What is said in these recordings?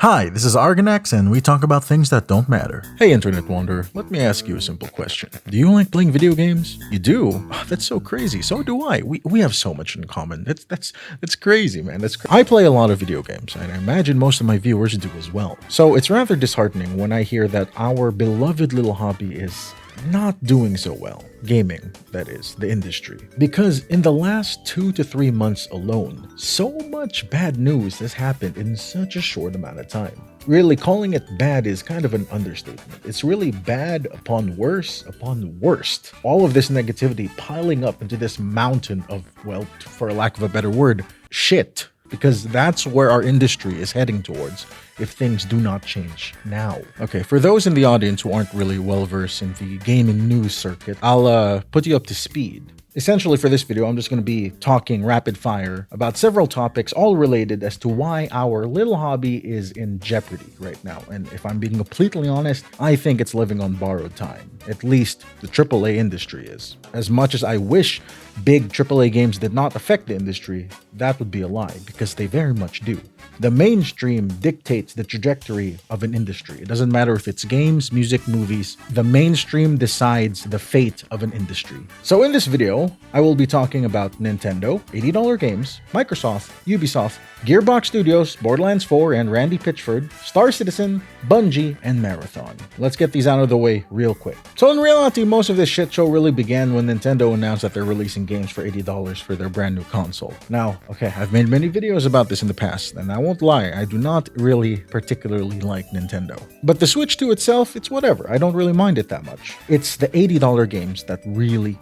Hi, this is Argonax, and we talk about things that don't matter. Hey, Internet Wanderer, let me ask you a simple question. Do you like playing video games? You do? Oh, that's so crazy. So do I. We have so much in common. That's crazy, man. I play a lot of video games, and I imagine most of my viewers do as well. So it's rather disheartening when I hear that our beloved little hobby is not doing so well. Gaming, that is, the industry. Because in the last 2 to 3 months alone, so much bad news has happened in such a short amount of time. Really, calling it bad is kind of an understatement. It's really bad upon worse upon worst. All of this negativity piling up into this mountain of, well, for lack of a better word, shit. Because that's where our industry is heading towards if things do not change now. Okay, for those in the audience who aren't really well-versed in the gaming news circuit, I'll put you up to speed. Essentially, for this video, I'm just going to be talking rapid fire about several topics, all related as to why our little hobby is in jeopardy right now. And if I'm being completely honest, I think it's living on borrowed time. At least the AAA industry is. As much as I wish big AAA games did not affect the industry, that would be a lie, because they very much do. The mainstream dictates the trajectory of an industry. It doesn't matter if it's games, music, movies. The mainstream decides the fate of an industry. So in this video, I will be talking about Nintendo, $80 games, Microsoft, Ubisoft, Gearbox Studios, Borderlands 4 and Randy Pitchford, Star Citizen, Bungie, and Marathon. Let's get these out of the way real quick. So in reality, most of this shit show really began when Nintendo announced that they're releasing games for $80 for their brand new console. Now, okay, I've made many videos about this in the past, and I won't lie, I do not really particularly like Nintendo. But the Switch 2 itself, it's whatever. I don't really mind it that much. It's the $80 games that really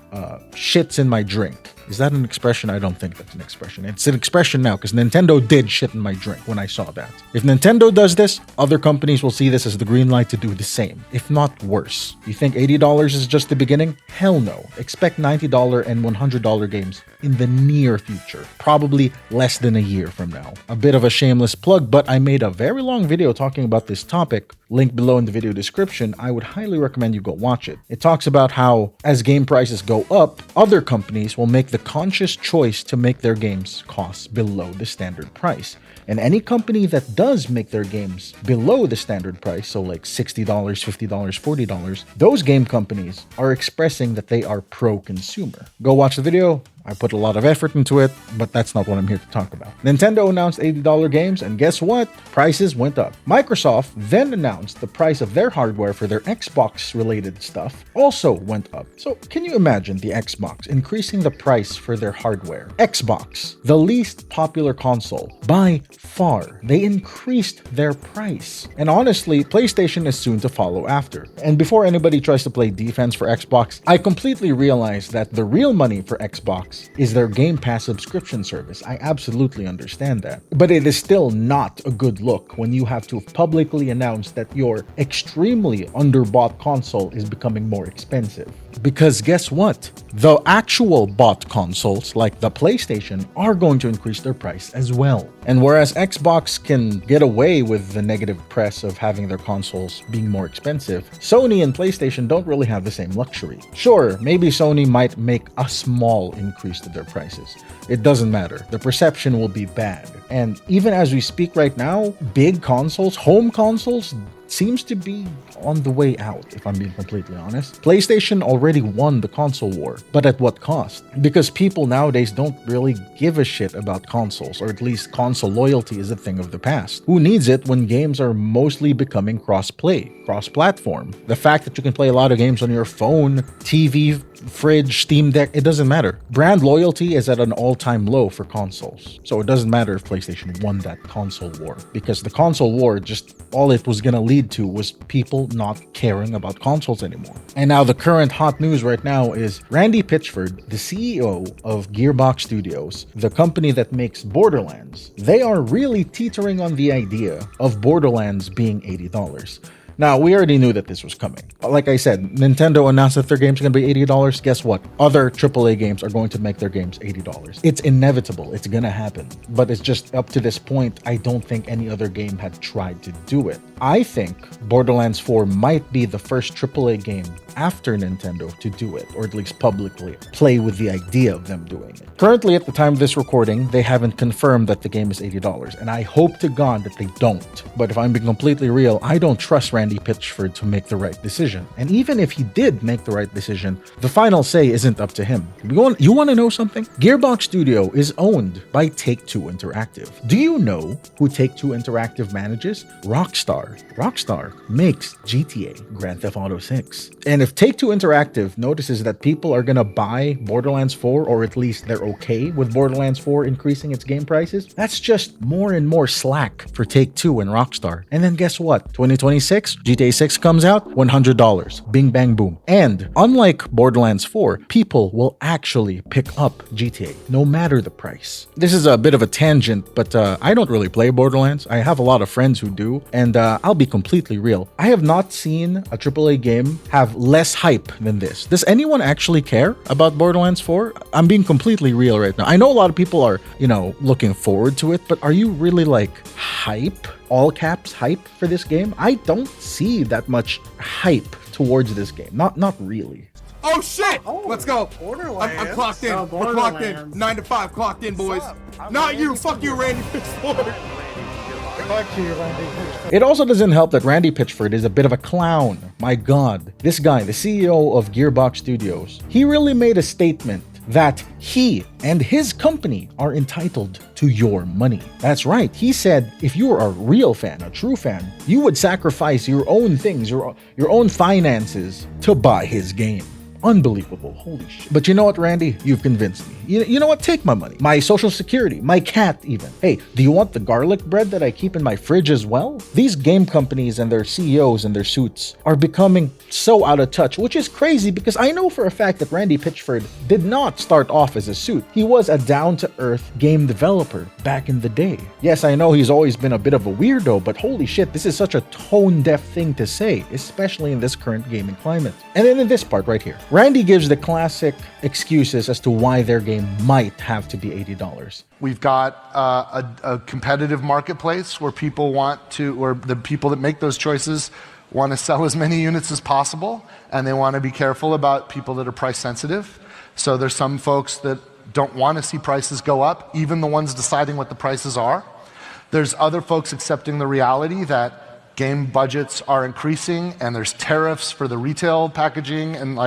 shits in my drink. Is that an expression? I don't think that's an expression. It's an expression now, because Nintendo did shit in my drink when I saw that. If Nintendo does this, other companies will see this as the green light to do the same, if not worse. You think $80 is just the beginning? Hell no. Expect $90 and $100 games in the near future, probably less than a year from now. A bit of a shameless plug, but I made a very long video talking about this topic, link below in the video description. I would highly recommend you go watch it. It talks about how, as game prices go up, other companies will make the conscious choice to make their games cost below the standard price. And any company that does make their games below the standard price, so like $60, $50, $40, those game companies are expressing that they are pro-consumer. Go watch the video. I put a lot of effort into it, but that's not what I'm here to talk about. Nintendo announced $80 games, and guess what? Prices went up. Microsoft then announced the price of their hardware for their Xbox-related stuff also went up. So can you imagine the Xbox increasing the price for their hardware? Xbox, the least popular console, by far, they increased their price. And honestly, PlayStation is soon to follow after. And before anybody tries to play defense for Xbox, I completely realize that the real money for Xbox is their Game Pass subscription service. I absolutely understand that. But it is still not a good look when you have to publicly announce that your extremely underbought console is becoming more expensive. Because guess what? The actual bought consoles, like the PlayStation, are going to increase their price as well. And whereas Xbox can get away with the negative press of having their consoles being more expensive, Sony and PlayStation don't really have the same luxury. Sure, maybe Sony might make a small increase to their prices. It doesn't matter. The perception will be bad. And even as we speak right now, big consoles, home consoles, seems to be on the way out, if I'm being completely honest. PlayStation already won the console war, but at what cost? Because people nowadays don't really give a shit about consoles, or at least console loyalty is a thing of the past. Who needs it when games are mostly becoming cross-play, cross-platform? The fact that you can play a lot of games on your phone, TV, fridge, Steam Deck, it doesn't matter. Brand loyalty is at an all-time low for consoles. So it doesn't matter if PlayStation won that console war, because the console war, just all it was gonna lead to was people not caring about consoles anymore. And now the current hot news right now is Randy Pitchford, the CEO of Gearbox Studios, the company that makes Borderlands. They are really teetering on the idea of Borderlands being $80. Now, we already knew that this was coming. Like I said, Nintendo announced that their games are going to be $80. Guess what? Other AAA games are going to make their games $80. It's inevitable. It's going to happen. But it's just up to this point, I don't think any other game had tried to do it. I think Borderlands 4 might be the first AAA game after Nintendo to do it, or at least publicly play with the idea of them doing it. Currently, at the time of this recording, they haven't confirmed that the game is $80, and I hope to God that they don't. But if I'm being completely real, I don't trust Randy Pitchford to make the right decision. And even if he did make the right decision, the final say isn't up to him. You want to know something? Gearbox Studio is owned by Take-Two Interactive. Do you know who Take-Two Interactive manages? Rockstar. Rockstar makes GTA, Grand Theft Auto 6. And if Take-Two Interactive notices that people are gonna buy Borderlands 4, or at least they're okay with Borderlands 4 increasing its game prices, that's just more and more slack for Take-Two and Rockstar. And then guess what? 2026, GTA 6 comes out, $100. Bing bang boom. And unlike Borderlands 4, people will actually pick up GTA, no matter the price. This is a bit of a tangent, but I don't really play Borderlands. I have a lot of friends who do, and I'll be completely real. I have not seen a AAA game have less hype than this. Does anyone actually care about Borderlands 4? I'm being completely real right now. I know a lot of people are, looking forward to it, but are you really like hype? All caps hype for this game? I don't see that much hype towards this game. Not really. Oh shit! Oh, let's go. Borderlands. I'm clocked in. Oh, We're clocked in. Borderlands. 9 to 5, clocked in, boys. I'm Not Randy you. Fuck you, Randy Pitchford. It also doesn't help that Randy Pitchford is a bit of a clown. My God. This guy, the CEO of Gearbox Studios, he really made a statement that he and his company are entitled to your money. That's right. He said if you were a real fan, a true fan, you would sacrifice your own things, your own finances to buy his game. Unbelievable. Holy shit. But you know what, Randy? You've convinced me. You know what? Take my money. My social security. My cat, even. Hey, do you want the garlic bread that I keep in my fridge as well? These game companies and their CEOs and their suits are becoming so out of touch, which is crazy because I know for a fact that Randy Pitchford did not start off as a suit. He was a down-to-earth game developer back in the day. Yes, I know he's always been a bit of a weirdo, but holy shit, this is such a tone-deaf thing to say, especially in this current gaming climate. And then in this part right here, Randy gives the classic excuses as to why their game might have to be $80. We've got a competitive marketplace where people or the people that make those choices want to sell as many units as possible, and they want to be careful about people that are price sensitive. So there's some folks that don't want to see prices go up, even the ones deciding what the prices are. There's other folks accepting the reality that game budgets are increasing and there's tariffs for the retail packaging, and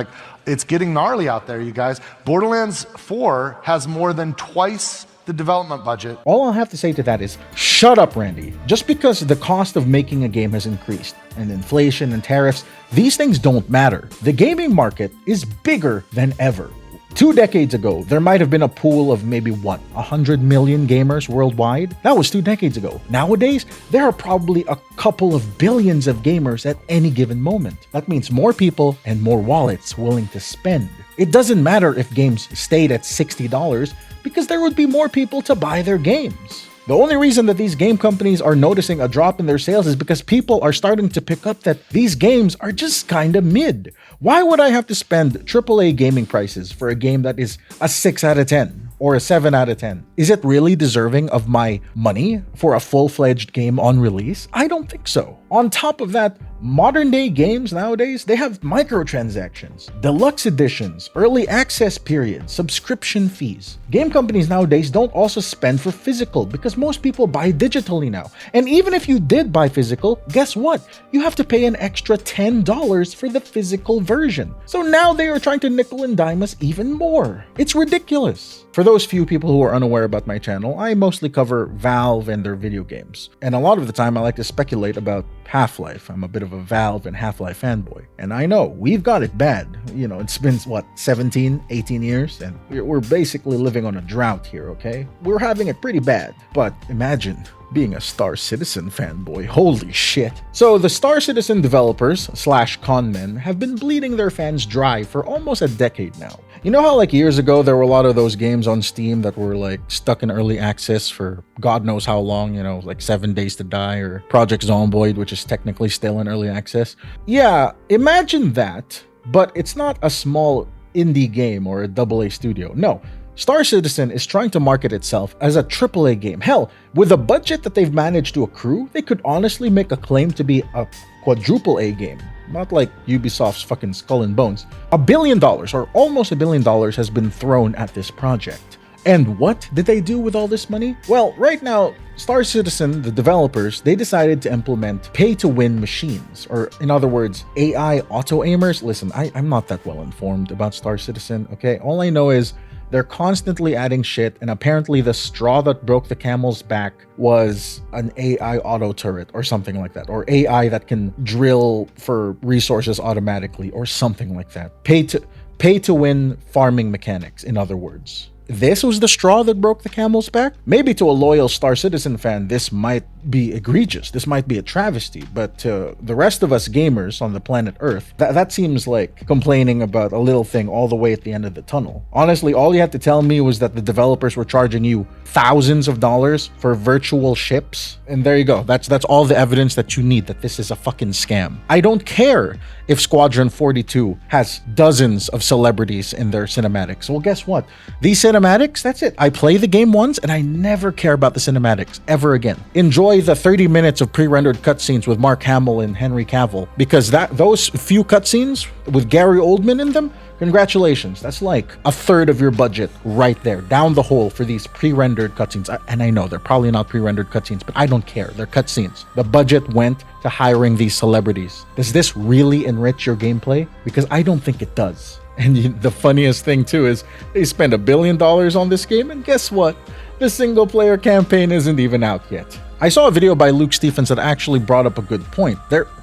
it's getting gnarly out there, you guys. Borderlands 4 has more than twice the development budget. All I'll have to say to that is, shut up, Randy. Just because the cost of making a game has increased, and inflation and tariffs, these things don't matter. The gaming market is bigger than ever. 2 decades ago, there might have been a pool of maybe 100 million gamers worldwide? That was 2 decades ago. Nowadays, there are probably a couple of billions of gamers at any given moment. That means more people and more wallets willing to spend. It doesn't matter if games stayed at $60 because there would be more people to buy their games. The only reason that these game companies are noticing a drop in their sales is because people are starting to pick up that these games are just kinda mid. Why would I have to spend AAA gaming prices for a game that is a 6 out of 10? Or a 7 out of 10? Is it really deserving of my money for a full-fledged game on release? I don't think so. On top of that, modern day games nowadays, they have microtransactions, deluxe editions, early access periods, subscription fees. Game companies nowadays don't also spend for physical because most people buy digitally now. And even if you did buy physical, guess what? You have to pay an extra $10 for the physical version. So now they are trying to nickel and dime us even more. It's ridiculous. For those few people who are unaware about my channel, I mostly cover Valve and their video games. And a lot of the time I like to speculate about Half-Life. I'm a bit of a Valve and Half-Life fanboy. And I know, we've got it bad. It's been, 17, 18 years? And we're basically living on a drought here, okay? We're having it pretty bad. But imagine being a Star Citizen fanboy. Holy shit. So the Star Citizen developers / conmen have been bleeding their fans dry for almost a decade now. You know how years ago there were a lot of those games on Steam that were stuck in early access for God knows how long, 7 Days to Die or Project Zomboid, which is technically still in early access? Yeah, imagine that, but it's not a small indie game or a AA studio. No. Star Citizen is trying to market itself as a AAA game. Hell, with the budget that they've managed to accrue, they could honestly make a claim to be a quadruple A game. not like Ubisoft's fucking Skull and Bones. $1 billion, or almost $1 billion, has been thrown at this project. And what did they do with all this money? Well, right now, Star Citizen, the developers, they decided to implement pay-to-win machines, or in other words, AI auto-aimers. Listen, I'm not that well informed about Star Citizen, okay? All I know is they're constantly adding shit, and apparently the straw that broke the camel's back was an AI auto turret or something like that, or AI that can drill for resources automatically or something like that. Pay-to-win farming mechanics, in other words. This was the straw that broke the camel's back? Maybe to a loyal Star Citizen fan, this might be egregious. This might be a travesty. But to the rest of us gamers on the planet Earth, that seems like complaining about a little thing all the way at the end of the tunnel. Honestly, all you had to tell me was that the developers were charging you thousands of dollars for virtual ships. And there you go. That's all the evidence that you need that this is a fucking scam. I don't care if Squadron 42 has dozens of celebrities in their cinematics. Well, guess what? These cinematics, that's it. I play the game once and I never care about the cinematics ever again. Enjoy the 30 minutes of pre-rendered cutscenes with Mark Hamill and Henry Cavill, because those few cutscenes with Gary Oldman in them, congratulations. That's like a third of your budget right there, down the hole for these pre-rendered cutscenes. And I know they're probably not pre-rendered cutscenes, but I don't care. They're cutscenes. The budget went to hiring these celebrities. Does this really enrich your gameplay? Because I don't think it does. And the funniest thing too is they spent $1 billion on this game, and guess what? The single player campaign isn't even out yet. I saw a video by Luke Stephens that actually brought up a good point.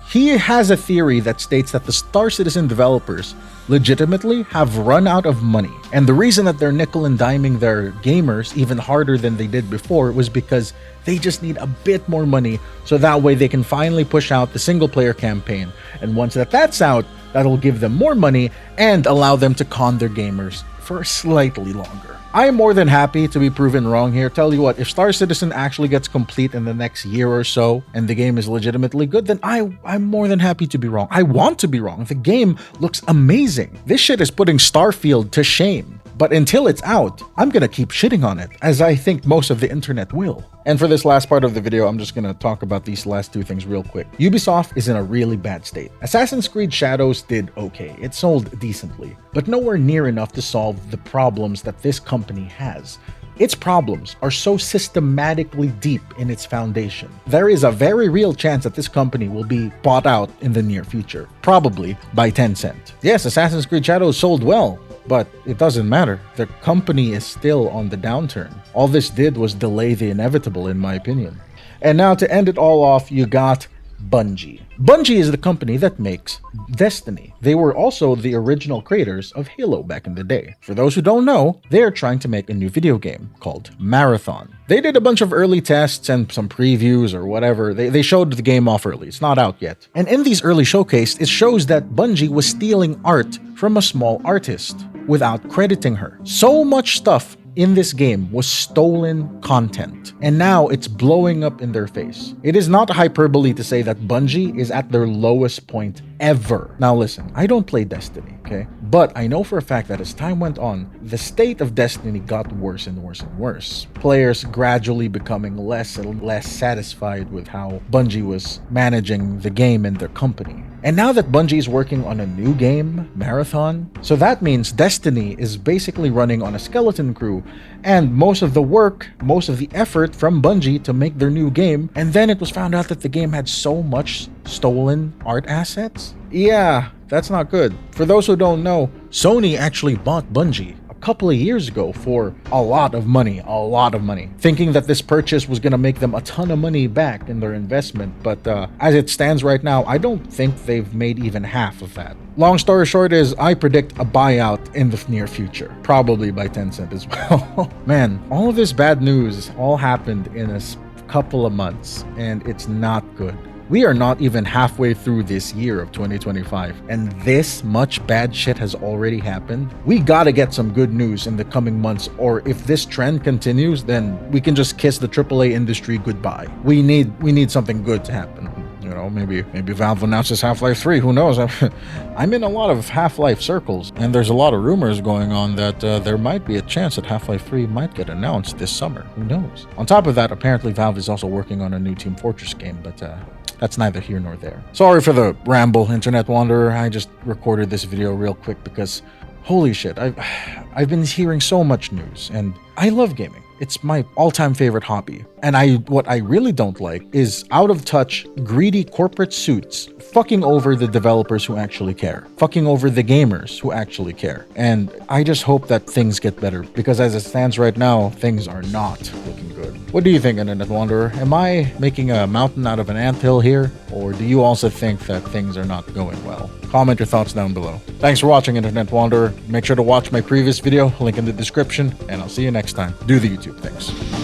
He has a theory that states that the Star Citizen developers legitimately have run out of money. And the reason that they're nickel and diming their gamers even harder than they did before was because they just need a bit more money, so that way they can finally push out the single player campaign. And once that's out, that'll give them more money and allow them to con their gamers for slightly longer. I am more than happy to be proven wrong here. Tell you what, if Star Citizen actually gets complete in the next year or so and the game is legitimately good, then I'm more than happy to be wrong. I want to be wrong. The game looks amazing. This shit is putting Starfield to shame. But until it's out, I'm gonna keep shitting on it, as I think most of the internet will. And for this last part of the video, I'm just gonna talk about these last two things real quick. Ubisoft is in a really bad state. Assassin's Creed Shadows did okay. It sold decently, but nowhere near enough to solve the problems that this company has. Its problems are so systematically deep in its foundation. There is a very real chance that this company will be bought out in the near future, probably by Tencent. Yes, Assassin's Creed Shadows sold well, but it doesn't matter. The company is still on the downturn. All this did was delay the inevitable, in my opinion. And now to end it all off, you got Bungie. Bungie is the company that makes Destiny. They were also the original creators of Halo back in the day. For those who don't know, they are trying to make a new video game called Marathon. They did a bunch of early tests and some previews or whatever. They showed the game off early. It's not out yet. And in these early showcases, it shows that Bungie was stealing art from a small artist without crediting her. So much stuff in this game was stolen content, and now it's blowing up in their face. It is not hyperbole to say that Bungie is at their lowest point ever. Now listen, I don't play Destiny, okay? But I know for a fact that as time went on, the state of Destiny got worse and worse and worse. Players gradually becoming less and less satisfied with how Bungie was managing the game and their company. And now that Bungie is working on a new game, Marathon, so that means Destiny is basically running on a skeleton crew, and most of the work, most of the effort from Bungie to make their new game, and then it was found out that the game had so much stolen art assets? Yeah, that's not good. For those who don't know, Sony actually bought Bungie a couple of years ago for a lot of money, thinking that this purchase was going to make them a ton of money back in their investment. But as it stands right now, I don't think they've made even half of that. Long story short is, I predict a buyout in the near future, probably by Tencent as well. Man, all of this bad news all happened in a couple of months, and it's not good. We are not even halfway through this year of 2025, and this much bad shit has already happened. We gotta get some good news in the coming months, or if this trend continues, then we can just kiss the AAA industry goodbye. We need something good to happen. You know, maybe Valve announces Half-Life 3, who knows? I'm in a lot of Half-Life circles, and there's a lot of rumors going on that there might be a chance that Half-Life 3 might get announced this summer. Who knows? On top of that, apparently Valve is also working on a new Team Fortress game, but that's neither here nor there. Sorry for the ramble, Internet Wanderer. I just recorded this video real quick because holy shit, I've been hearing so much news, and I love gaming. It's my all-time favorite hobby. And what I really don't like is out-of-touch, greedy corporate suits fucking over the developers who actually care, fucking over the gamers who actually care. And I just hope that things get better, because as it stands right now, things are not looking good. What do you think, Internet Wanderer? Am I making a mountain out of an anthill here? Or do you also think that things are not going well? Comment your thoughts down below. Thanks for watching, Internet Wanderer. Make sure to watch my previous video, link in the description, and I'll see you next time. Do the YouTube things.